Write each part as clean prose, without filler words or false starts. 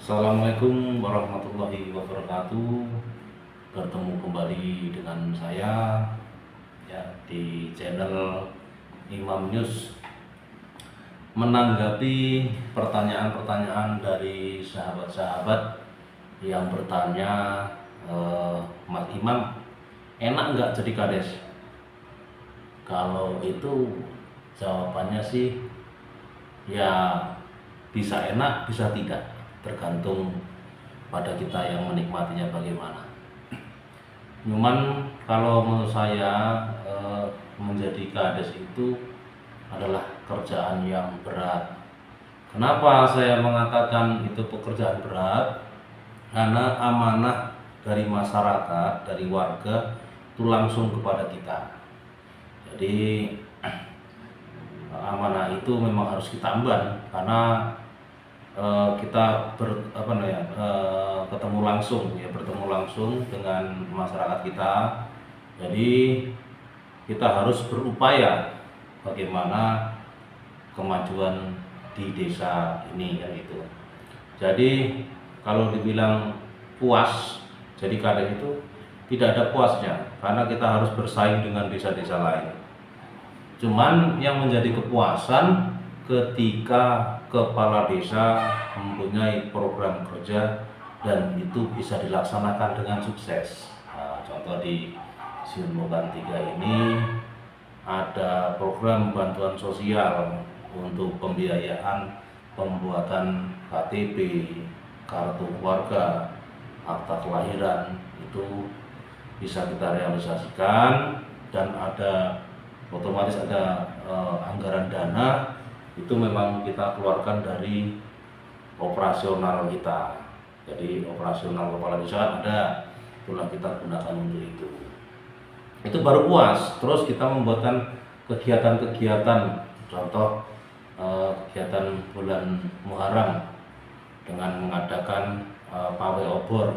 Assalamualaikum warahmatullahi wabarakatuh. Bertemu kembali dengan saya ya di channel Imam News, menanggapi pertanyaan-pertanyaan dari sahabat-sahabat yang bertanya, Mas Imam, enak nggak jadi kades? Kalau itu jawabannya sih ya bisa enak bisa tidak, tergantung pada kita yang menikmatinya bagaimana. Cuman kalau menurut saya menjadi kades itu adalah kerjaan yang berat. Kenapa saya mengatakan itu pekerjaan berat? Karena amanah dari masyarakat, dari warga itu langsung kepada kita. Jadi amanah itu memang harus kita emban, karena kita ketemu langsung dengan masyarakat kita. Jadi kita harus berupaya bagaimana kemajuan di desa ini kan itu. Jadi kalau dibilang puas jadi kades itu tidak ada puasnya, karena kita harus bersaing dengan desa-desa lain. Cuman yang menjadi kepuasan ketika kepala desa mempunyai program kerja dan itu bisa dilaksanakan dengan sukses. Nah, contoh di Sinunukan 3 ini ada program bantuan sosial untuk pembiayaan pembuatan KTP, kartu keluarga, akta kelahiran, itu bisa kita realisasikan, dan otomatis ada anggaran dana itu memang kita keluarkan dari operasional kita. Jadi operasional kepala desa ada, itulah kita gunakan untuk itu. Itu baru puas. Terus kita membuatkan kegiatan-kegiatan, contoh kegiatan bulan Muharram dengan mengadakan pawai obor,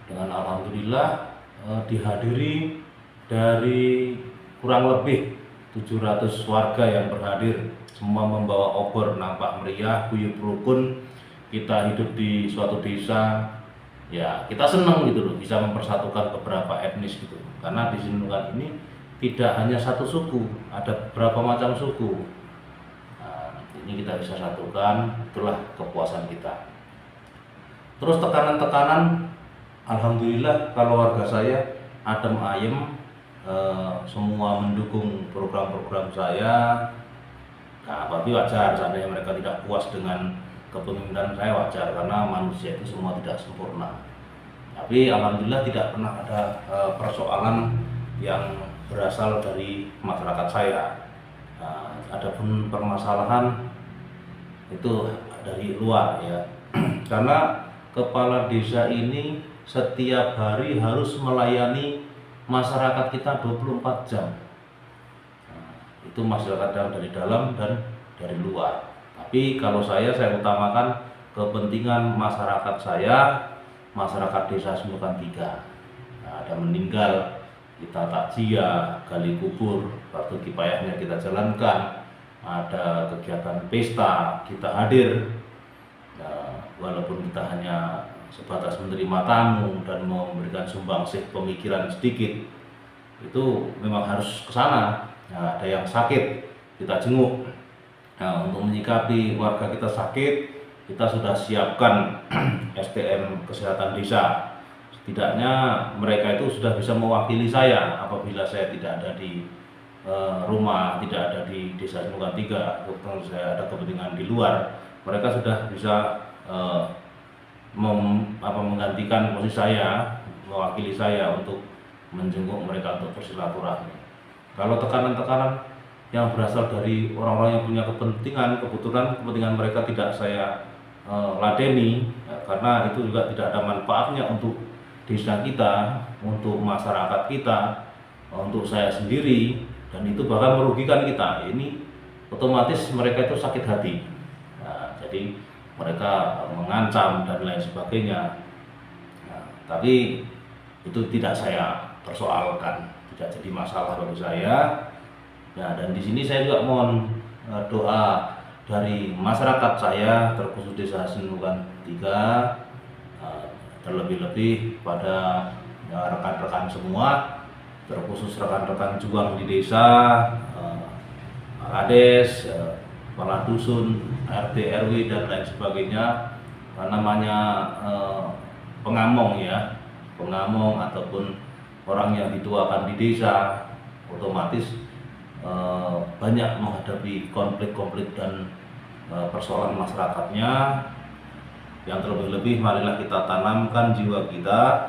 dengan alhamdulillah dihadiri dari kurang lebih 700 warga yang berhadir, semua membawa obor, nampak meriah, guyub rukun. Kita hidup di suatu desa, ya kita senang gitu loh, bisa mempersatukan beberapa etnis gitu. Karena di Sinunukan ini tidak hanya satu suku, ada beberapa macam suku. Nah, ini kita bisa satukan, itulah kepuasan kita. Terus tekanan-tekanan, alhamdulillah kalau warga saya adem ayem, semua mendukung program-program saya. Nah, tapi wajar seandainya mereka tidak puas dengan kepemimpinan saya, wajar, karena manusia itu semua tidak sempurna. Tapi alhamdulillah tidak pernah ada persoalan yang berasal dari masyarakat saya. Nah, adapun permasalahan itu dari luar ya. Karena kepala desa ini setiap hari harus melayani masyarakat kita 24 jam. Nah, itu masyarakat yang dari dalam dan dari luar. Tapi kalau saya utamakan kepentingan masyarakat saya, masyarakat desa Sinunukan 3. Nah, ada meninggal, kita takziah, gali kubur, waktu kifayahnya kita jalankan. Ada kegiatan pesta, kita hadir. Nah, walaupun kita hanya sebatas menerima tamu dan memberikan sumbangsih pemikiran sedikit, itu memang harus ke sana. Nah, ada yang sakit, kita jenguk. Nah, untuk menyikapi warga kita sakit, kita sudah siapkan SDM kesehatan desa. Setidaknya mereka itu sudah bisa mewakili saya apabila saya tidak ada di rumah, tidak ada di desa Sinunukan 3, atau saya ada kepentingan di luar, mereka sudah bisa menggantikan posisi saya, mewakili saya untuk menjenguk mereka untuk bersilaturahmi. Kalau tekanan-tekanan yang berasal dari orang-orang yang punya kebetulan kepentingan mereka tidak saya ladeni, ya, karena itu juga tidak ada manfaatnya untuk desa kita, untuk masyarakat kita, untuk saya sendiri, dan itu bahkan merugikan kita. Ini otomatis mereka itu sakit hati. Nah, jadi mereka mengancam dan lain sebagainya. Nah, tapi itu tidak saya persoalkan, tidak jadi masalah bagi saya. Nah, dan di sini saya juga mohon doa dari masyarakat saya, terkhusus Desa Sinukan 3, terlebih-lebih pada rekan-rekan semua, terkhusus rekan-rekan juang di desa, kades, kepala dusun, RT, RW dan lain sebagainya. Namanya pengamong ya, pengamong ataupun orang yang dituakan di desa, otomatis banyak menghadapi konflik-konflik dan persoalan masyarakatnya. Yang terlebih-lebih, marilah kita tanamkan jiwa kita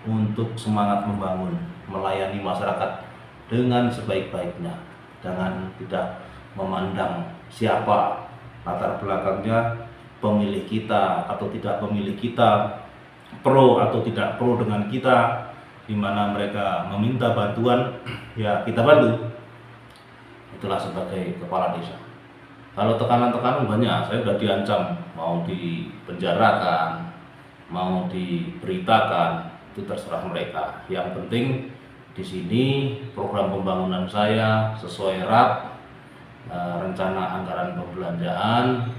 untuk semangat membangun, melayani masyarakat dengan sebaik-baiknya, dengan tidak memandang siapa latar belakangnya, pemilih kita atau tidak pemilih kita, pro atau tidak pro dengan kita. Di mana mereka meminta bantuan, ya kita bantu. Itulah sebagai kepala desa. Kalau tekanan-tekanan banyak, saya sudah diancam mau dipenjarakan, mau diberitakan, itu terserah mereka. Yang penting di sini program pembangunan saya sesuai RAP, rencana anggaran pembelanjaan,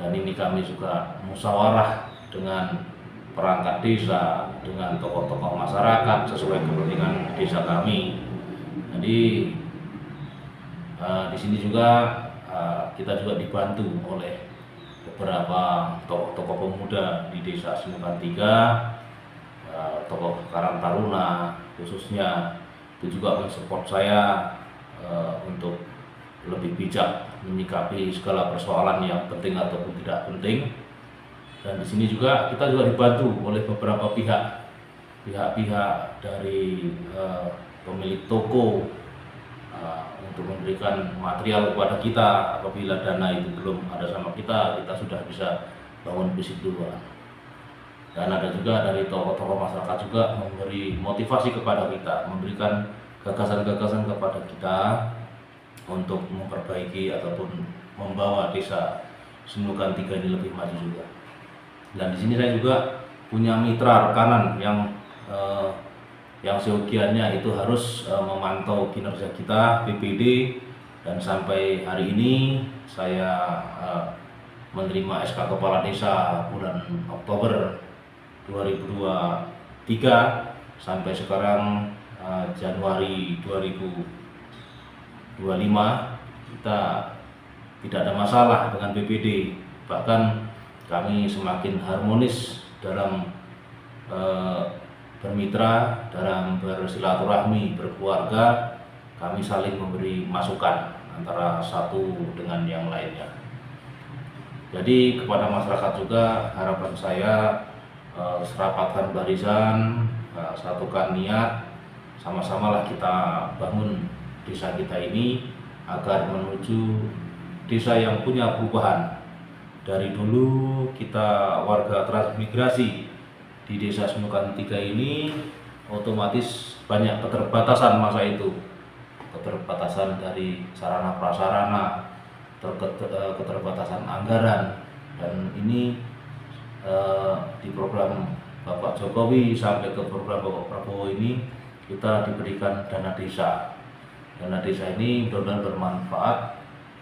dan ini kami juga musyawarah dengan perangkat desa, dengan tokoh-tokoh masyarakat sesuai kepentingan desa kami. Jadi di sini juga kita juga dibantu oleh beberapa tokoh-tokoh pemuda di Desa Sinukan 3, tokoh Karang Taruna khususnya, itu juga mensupport saya untuk lebih bijak menyikapi segala persoalan yang penting ataupun tidak penting. Dan di sini juga kita juga dibantu oleh beberapa pihak dari pemilik toko untuk memberikan material kepada kita apabila dana itu belum ada sama kita sudah bisa bangun fisik duluan. Dan ada juga dari tokoh-tokoh masyarakat juga memberi motivasi kepada kita, memberikan gagasan-gagasan kepada kita untuk memperbaiki ataupun membawa Desa Sinukan 3 ini lebih maju juga. Dan di sini saya juga punya mitra rekanan yang seyogianya itu harus memantau kinerja kita, PPD, dan sampai hari ini saya menerima SK Kepala Desa bulan Oktober 2023 sampai sekarang Januari 2025 kita tidak ada masalah dengan PPD, bahkan kami semakin harmonis dalam bermitra, dalam bersilaturahmi, berkeluarga. Kami saling memberi masukan antara satu dengan yang lainnya. Jadi kepada masyarakat juga harapan saya, serapatkan barisan, satukan niat, sama-samalah kita bangun desa kita ini agar menuju desa yang punya perubahan. Dari dulu kita warga transmigrasi di Desa Sinukan 3 ini otomatis banyak keterbatasan masa itu, keterbatasan dari sarana prasarana, keterbatasan anggaran, dan ini di program Bapak Jokowi sampai ke program Bapak Prabowo ini kita diberikan dana desa. Dana desa ini benar-benar bermanfaat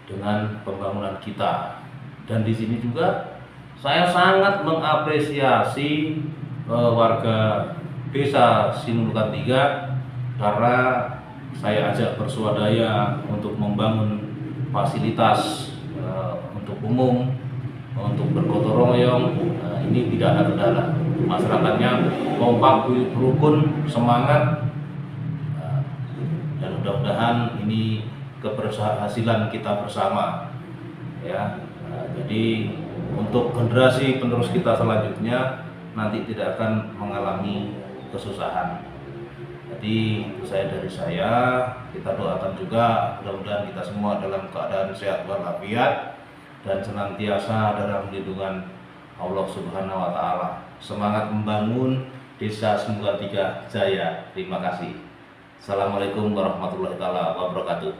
dengan pembangunan kita. Dan di sini juga saya sangat mengapresiasi warga Desa Sinukan 3 karena saya ajak bersuadaya untuk membangun fasilitas untuk umum, untuk bergotong royong. Ini tidak ada kendala, masyarakatnya kompak, rukun, semangat, dan mudah-mudahan ini keberhasilan kita bersama ya. Jadi untuk generasi penerus kita selanjutnya nanti tidak akan mengalami kesusahan. Jadi dari saya, kita doakan juga mudah-mudahan kita semua dalam keadaan sehat walafiat dan senantiasa dalam lindungan Allah Subhanahu wa Ta'ala. Semangat membangun Desa Sinukan 3 Jaya. Terima kasih. Assalamualaikum warahmatullahi wabarakatuh.